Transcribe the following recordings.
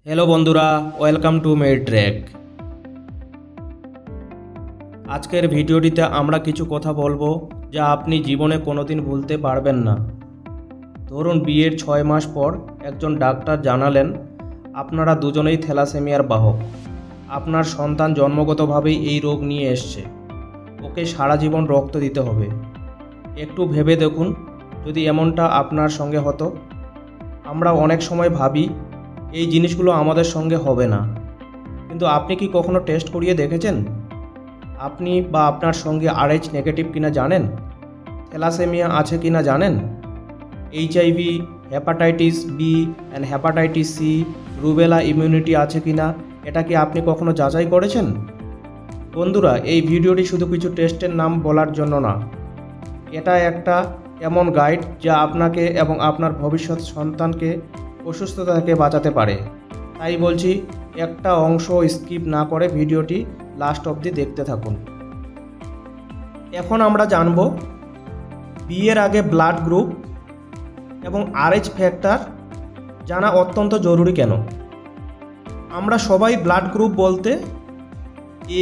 Hello বন্ধুরা, welcome to made track. আজকের ভিডিওটিতে আমরা কিছু কথা বলবো যা আপনি জীবনে কোনোদিন ভুলতে পারবেন না। ধরুন বিয়ের 6 মাস পর একজন ডাক্তার জানালেন আপনারা দুজনেই থ্যালাসেমিয়ার বাহক। আপনার সন্তান জন্মগতভাবেই এই রোগ নিয়ে এসছে, ওকে সারা জীবন রক্ত দিতে হবে। একটু ভেবে দেখুন, যদি এমনটা আপনার সঙ্গে হতো। আমরা অনেক সময় ভাবি এই জিনিসগুলো আমাদের সঙ্গে হবে না, কিন্তু আপনি কি কখনো টেস্ট করিয়ে দেখেছেন আপনি বা আপনার সঙ্গে RH নেগেটিভ কিনা জানেন, থ্যালাসেমিয়া আছে কিনা জানেন, HIV, hepatitis B and hepatitis C, rubella immunity আছে কিনা, এটা কি আপনি কখনো যাচাই করেছেন? বন্ধুরা, এই ভিডিওটি শুধু কিছু টেস্টের নাম বলার জন্য না, এটা একটা এমন গাইড যা আপনাকে এবং আপনার ভবিষ্যৎ সন্তানকে অসুস্থতা থেকে বাঁচাতে পারে। তাই বলছি, একটা অংশ স্কিপ না করে ভিডিওটি লাস্ট অবধি দেখতে থাকুন। এখন আমরা জানব বিয়ের আগে ব্লাড গ্রুপ এবং RH ফ্যাক্টর জানা অত্যন্ত জরুরি কেন। আমরা সবাই ব্লাড গ্রুপ বলতে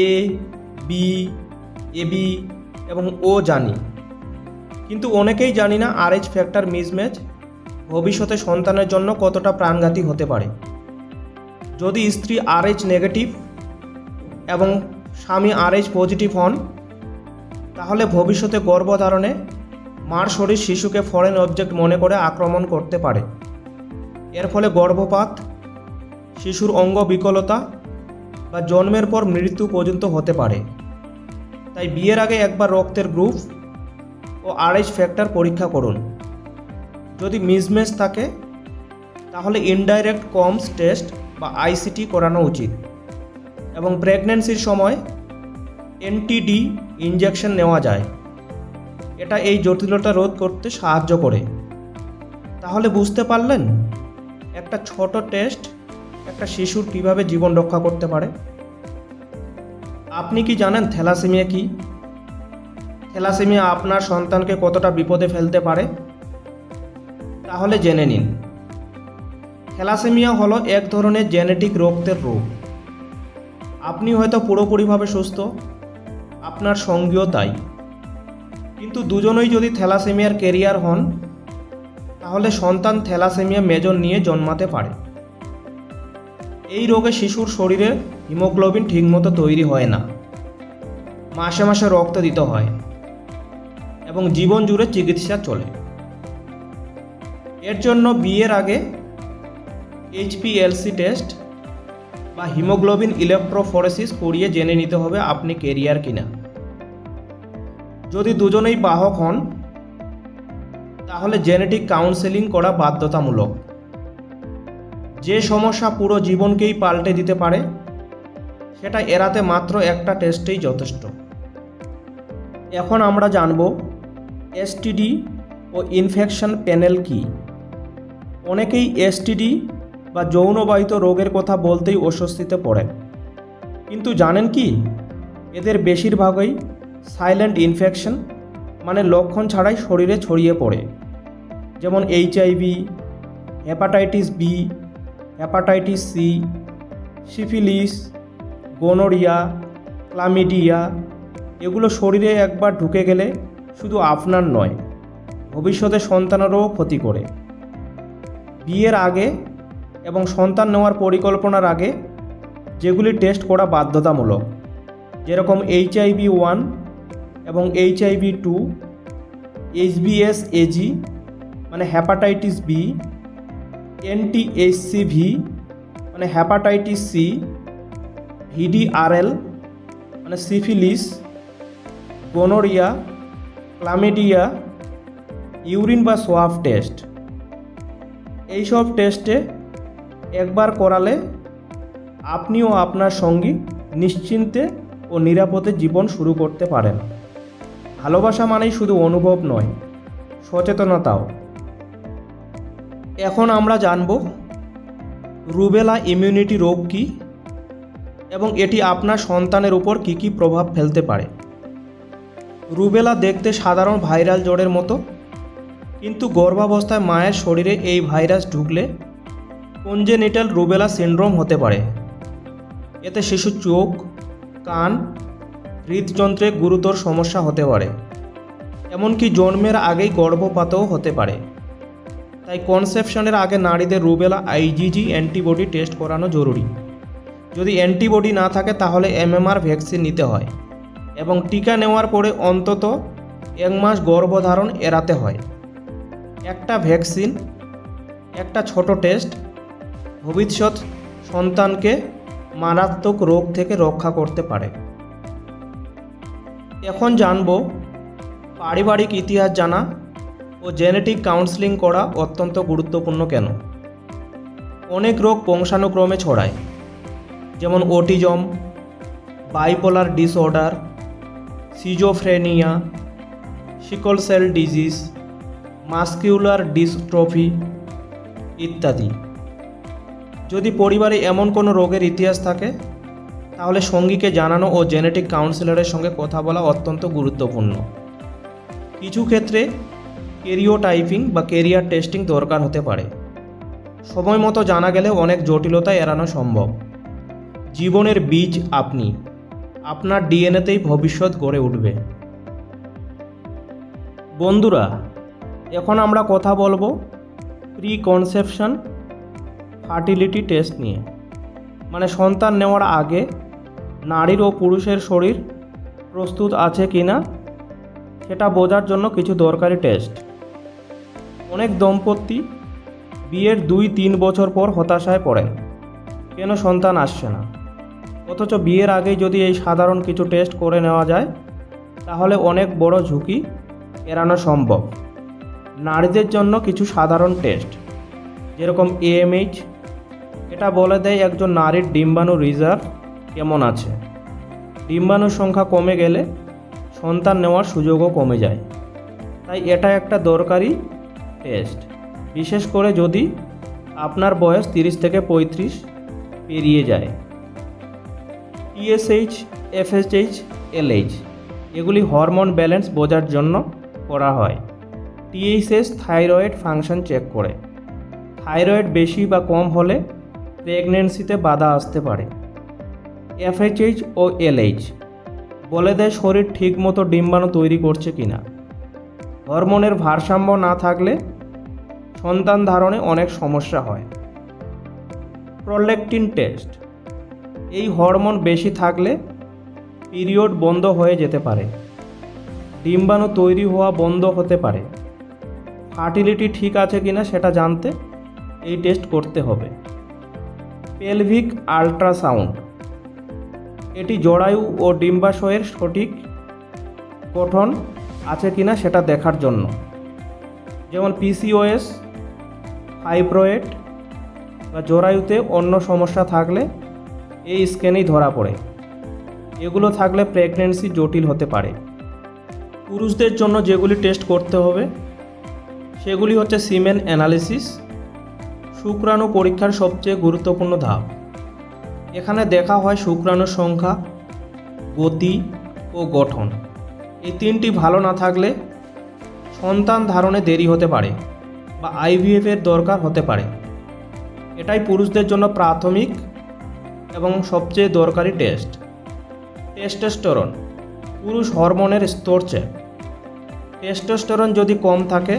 A, B, AB এবং O জানি, কিন্তু অনেকেই জানি না RH ফ্যাক্টর মিসম্যাচ ভবিষ্যতে সন্তানের জন্য কতটা প্রাণঘাতী হতে পারে। যদি স্ত্রী RH নেগেটিভ এবং স্বামী RH পজিটিভ হন, তাহলে ভবিষ্যতে গর্ভধারণে মার শরীর শিশুকে ফরেন অবজেক্ট মনে করে আক্রমণ করতে পারে। এর ফলে গর্ভপাত, শিশুর অঙ্গ বিকলতা বা জন্মের পর মৃত্যু পর্যন্ত হতে পারে। তাই বিয়ের আগে একবার রক্তের গ্রুপ ও RH ফ্যাক্টর পরীক্ষা করুন। যদি মিসম্যাচ থাকে তাহলে ইনডাইরেক্ট কমস টেস্ট বা ICT করানো উচিত এবং প্রেগন্যান্সির সময় NTD ইনজেকশন নেওয়া যায়। এটা এই জটিলতা রোধ করতে সাহায্য করে। তাহলে বুঝতে পারলেন একটা ছোট টেস্ট একটা শিশুর কিভাবে জীবন রক্ষা করতে পারে। আপনি কি জানেন থ্যালাসেমিয়া কি? থ্যালাসেমিয়া আপনার সন্তানকে কতটা বিপদে ফেলতে পারে? তাহলে জেনে নিন। থ্যালাসেমিয়া হলো এক ধরনের জেনেটিক রক্তের রোগ। আপনি হয়তো পুরোপুরিভাবে সুস্থ, আপনার সঙ্গীও তাই, কিন্তু দুজনেই যদি থ্যালাসেমিয়ার ক্যারিয়ার হন, তাহলে সন্তান থ্যালাসেমিয়া মেজর নিয়ে জন্মাতে পারে। এই রোগে শিশুর শরীরে হিমোগ্লোবিন ঠিকমতো তৈরি হয় না, মাসে মাসে রক্ত দিতে হয় এবং জীবন জুড়ে চিকিৎসা চলে। এর জন্য বিয়ের আগে HPLC টেস্ট বা হিমোগ্লোবিন ইলেকট্রোফোরেসিস করিয়ে জেনে নিতে হবে আপনি ক্যারিয়ার কিনা। যদি দুজনেই বাহক হন, তাহলে জেনেটিক কাউন্সেলিং করা বাধ্যতামূলক। যে সমস্যা পুরো জীবনকেই পাল্টে দিতে পারে, সেটা এড়াতে মাত্র একটা টেস্টেই যথেষ্ট। এখন আমরা জানব STD ও ইনফেকশন প্যানেল কি। অনেকেই STD বা যৌনবাহিত রোগের কথা বলতেই অস্বস্তিতে পড়ে, কিন্তু জানেন কি, এদের বেশিরভাগই সাইলেন্ট ইনফেকশন, মানে লক্ষণ ছাড়াই শরীরে ছড়িয়ে পড়ে। যেমন HIV, hepatitis B, hepatitis C, syphilis, gonorrhoea, chlamydia. এগুলো শরীরে একবার ঢুকে গেলে শুধু আপনার নয়, ভবিষ্যতে সন্তানেরও ক্ষতি করে। বিয়ের আগে এবং সন্তান নেওয়ার পরিকল্পনার আগে যেগুলি টেস্ট করা বাধ্যতামূলক, যেরকম HIV-1 এবং HIV-2, HBsAg মানে হেপাটাইটিস বি, NTHCV মানে হেপাটাইটিস সি, VDRL মানে সিফিলিস, গোনোরিয়া, ক্লামিডিয়া, ইউরিন বা সোয়াব টেস্ট। এইসব টেস্টে একবার করালে আপনিও আপনার সঙ্গী নিশ্চিন্তে ও নিরাপদে জীবন শুরু করতে পারেন। ভালোবাসা মানেই শুধু অনুভব নয়, সচেতনতাও। এখন আমরা জানব রুবেলা ইমিউনিটি রোগ কী এবং এটি আপনার সন্তানের উপর কী কী প্রভাব ফেলতে পারে। রুবেলা দেখতে সাধারণ ভাইরাল জ্বরের মতো, কিন্তু গর্ভাবস্থায় মায়ের শরীরে এই ভাইরাস ঢুকলে কনজেনিটাল রুবেলা সিনড্রোম হতে পারে। এতে শিশুর চোখ, কান, হৃদযন্ত্রে গুরুতর সমস্যা হতে পারে, এমনকি জন্মের আগেই গর্ভপাতও হতে পারে। তাই কনসেপশনের আগে নারীদের রুবেলা আইজিজি অ্যান্টিবডি টেস্ট করানো জরুরি। যদি অ্যান্টিবডি না থাকে তাহলে এমএমআর ভ্যাকসিন নিতে হয় এবং টিকা নেওয়ার পরে অন্তত 1 মাস গর্ভধারণ এড়াতে হয়। একটা ভ্যাকসিন, একটা ছোট টেস্ট ভবিষ্যৎ সন্তানকে মারাত্মক রোগ থেকে রক্ষা করতে পারে। এখন জানব পারিবারিক ইতিহাস জানা ও জেনেটিক কাউন্সেলিং করা অত্যন্ত গুরুত্বপূর্ণ কেন। অনেক রোগ বংশানুক্রমে ছড়ায়, যেমন autism, bipolar disorder, schizophrenia, sickle cell disease, muscular dystrophy ইত্যাদি। যদি পরিবারে এমন কোনো রোগের ইতিহাস থাকে তাহলে সঙ্গীকে জানানো ও জেনেটিক কাউন্সিলরের সঙ্গে কথা বলা অত্যন্ত গুরুত্বপূর্ণ। কিছু ক্ষেত্রে ক্যারিওটাইপিং বা ক্যারিয়ার টেস্টিং দরকার হতে পারে। সময় মতো জানা গেলে অনেক জটিলতা এড়ানো সম্ভব। জীবনের বীজ আপনি, আপনার ডিএনএতেই ভবিষ্যৎ গড়ে উঠবে। বন্ধুরা, এখন আমরা কথা বলবো প্রি কনসেপশন ফার্টিলিটি টেস্ট নিয়ে, মানে সন্তান নেওয়ার আগে নারীর ও পুরুষের শরীর প্রস্তুত আছে কিনা সেটা বোঝার জন্য কিছু দরকারি টেস্ট। অনেক দম্পতি বিয়ের 2-3 বছর পর হতাশায় পড়েন, কেন সন্তান আসছে না। অথচ বিয়ের আগেই যদি এই সাধারণ কিছু টেস্ট করে নেওয়া যায় তাহলে অনেক বড় ঝুঁকি এড়ানো সম্ভব। নারীদের জন্য কিছু সাধারণ টেস্ট, যেরকম AMH, এটা বলে দেয় একজন নারীর ডিম্বাণু রিজার্ভ কেমন আছে। ডিম্বাণুর সংখ্যা কমে গেলে সন্তান নেওয়ার সুযোগও কমে যায়, তাই এটা একটা দরকারি টেস্ট, বিশেষ করে যদি আপনার বয়স 30 থেকে 35 পেরিয়ে যায়। TSH, FSH, LH এগুলি হরমোন ব্যালেন্স বোঝার জন্য করা হয়। TSH থাইরয়েড ফাংশন চেক করে। থাইরয়েড বেশি বা কম হলে প্রেগন্যান্সিতে বাধা আসতে পারে। FHH ও LH বলে দেয় শরীর ঠিকমতো ডিম্বাণু তৈরি করছে কিনা। হরমোনের ভারসাম্য না থাকলে সন্তান ধারণে অনেক সমস্যা হয়। প্রোল্যাক্টিন টেস্ট, এই হরমোন বেশি থাকলে পিরিয়ড বন্ধ হয়ে যেতে পারে, ডিম্বাণু তৈরি হওয়া বন্ধ হতে পারে। ফার্টিলিটি ঠিক আছে কিনা সেটা জানতে এই টেস্ট করতে হবে। পেলভিক আল্ট্রাসাউন্ড, এটি জরায়ু ও ডিম্বাশয়ের সঠিক গঠন আছে কিনা সেটা দেখার জন্য, যেমন PCOS, ফাইব্রয়েড বা জরায়ুতে অন্য সমস্যা থাকলে এই স্ক্যানেই ধরা পড়ে। এগুলো থাকলে প্রেগন্যান্সি জটিল হতে পারে। পুরুষদের জন্য যেগুলি টেস্ট করতে হবে সেগুলি হচ্ছে সিমেন অ্যানালিসিস, শুক্রাণু পরীক্ষার সবচেয়ে গুরুত্বপূর্ণ ধাপ। এখানে দেখা হয় শুক্রাণুর সংখ্যা, গতি ও গঠন। এই 3টি ভালো না থাকলে সন্তান ধারণে দেরি হতে পারে বা IVF এর দরকার হতে পারে। এটাই পুরুষদের জন্য প্রাথমিক এবং সবচেয়ে দরকারি টেস্ট। টেস্টোস্টেরন, পুরুষ হরমোনের স্তর চেক। টেস্টোস্টেরন যদি কম থাকে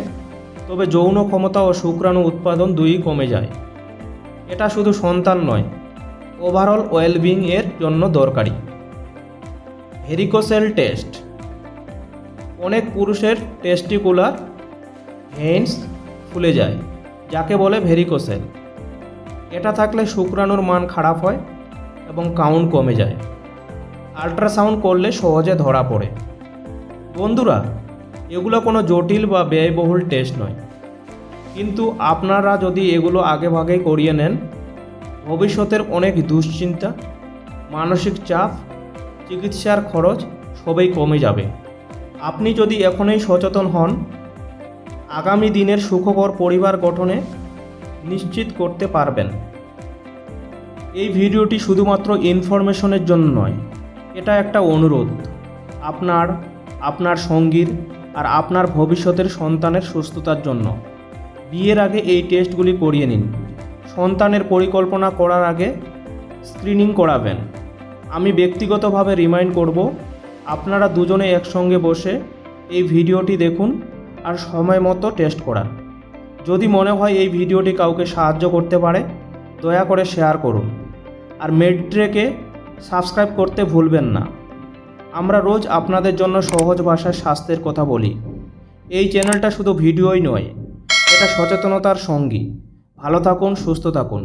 তবে যৌন ক্ষমতা ও শুক্রাণু উৎপাদন দুইই কমে যায়। এটা শুধু সন্তান নয়, ওভারঅল ওয়েলবিং এর জন্য দরকারি। ভেরিকোসেল টেস্ট, অনেক পুরুষের টেস্টিকুলার ভেইনস ফুলে যায়, যাকে বলে ভেরিকোসেল। এটা থাকলে শুক্রাণুর মান খারাপ হয় এবং কাউন্ট কমে যায়। আল্ট্রাসাউন্ড করলে সহজে ধরা পড়ে। বন্ধুরা, এগুলো কোনো জটিল বা ব্যয়বহুল টেস্ট নয়, কিন্তু আপনারা যদি এগুলো আগেভাগেই করিয়ে নেন ভবিষ্যতের অনেক দুশ্চিন্তা, মানসিক চাপ, চিকিৎসার খরচ সবই কমে যাবে। আপনি যদি এখনই সচেতন হন আগামী দিনের সুখকর পরিবার গঠনে নিশ্চিত করতে পারবেন। এই ভিডিওটি শুধুমাত্র ইনফরমেশনের জন্য নয়, এটা একটা অনুরোধ আপনার সঙ্গীর আর আপনার ভবিষ্যতের সন্তানের সুস্থতার জন্য। বিয়ের আগে এই টেস্টগুলি করিয়ে নিন। সন্তানের পরিকল্পনা করার আগে স্ক্রিনিং করাবেন। আমি ব্যক্তিগতভাবে রিমাইন্ড করব, আপনারা দুজনে একসঙ্গে বসে এই ভিডিওটি দেখুন আর সময় মতো টেস্ট করান। যদি মনে হয় এই ভিডিওটি কাউকে সাহায্য করতে পারে, দয়া করে শেয়ার করুন। আর মেডট্রেকে সাবস্ক্রাইব করতে ভুলবেন না। আমরা রোজ আপনাদের জন্য সহজ ভাষায় স্বাস্থ্যের কথা বলি। এই চ্যানেলটা শুধু ভিডিওই নয়, এটা সচেতনতার সঙ্গী। ভালো থাকুন, সুস্থ থাকুন।